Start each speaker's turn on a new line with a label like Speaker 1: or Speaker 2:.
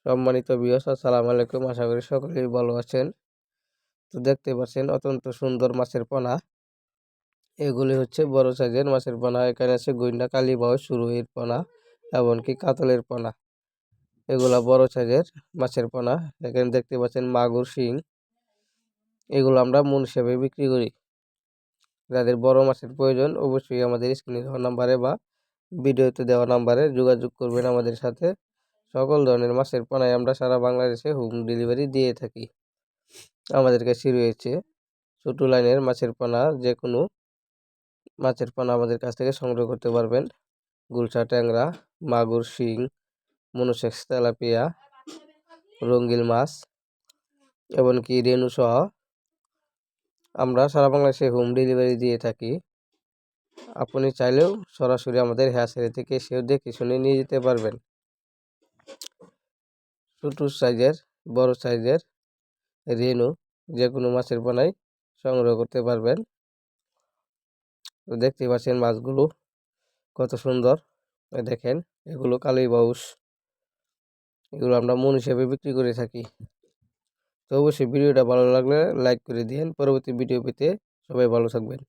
Speaker 1: সম্মানিত ভিউয়ার্স, আসসালামু আলাইকুম। আশা করি সকলেই ভালো আছেন। তো দেখতে পাচ্ছেন অত্যন্ত সুন্দর মাছের পোনা। এগুলি হচ্ছে বড় সাইজের মাছের পোনা। এখানে আছে গইন্ডা, কালীবাউস, রুইর পোনা, এমনকি কাতলের পোনা। এগুলা বড় সাইজের মাছের পোনা। এখানে দেখতে পাচ্ছেন মাগুর, শিং। এগুলো আমরা মন হিসেবে বিক্রি করি। যাদের বড় মাছের প্রয়োজন অবশ্যই আমাদের স্ক্রিনে দেওয়া নাম্বারে বা ভিডিওতে দেওয়া নাম্বারে যোগাযোগ করবেন আমাদের সাথে। সকল ধরনের মাছের পোনাই আমরা সারা বাংলাদেশে হোম ডেলিভারি দিয়ে থাকি। আমাদের কাছে রয়েছে ছোট লাইনের মাছের পোনা। যে কোনো মাছের পোনা আমাদের কাছ থেকে সংগ্রহ করতে পারবেন। গুলশা, ট্যাংরা, মাগুর, শিং, মনোসেক্স, তেলাপিয়া, রঙ্গিল মাছ, এমনকি রেনু সহ আমরা সারা বাংলাদেশে হোম ডেলিভারি দিয়ে থাকি। আপনি চাইলেও সরাসরি আমাদের হ্যাচারি থেকে এসেও দেখে শুনে নিয়ে যেতে পারবেন। ছোট সাইজের, বড় সাইজের রেনু যে কোনো মাছের পোনাই সংগ্রহ করতে পারবেন। তো দেখতে পাচ্ছেন মাছগুলো কত সুন্দর। দেখেন, এগুলো কালীবাউস। এগুলো আমরা মন হিসেবে বিক্রি করে থাকি। তো অবশ্যই ভিডিওটা ভালো লাগলে লাইক করে দিন। পরবর্তী ভিডিও পেতে সবাই ভালো থাকবেন।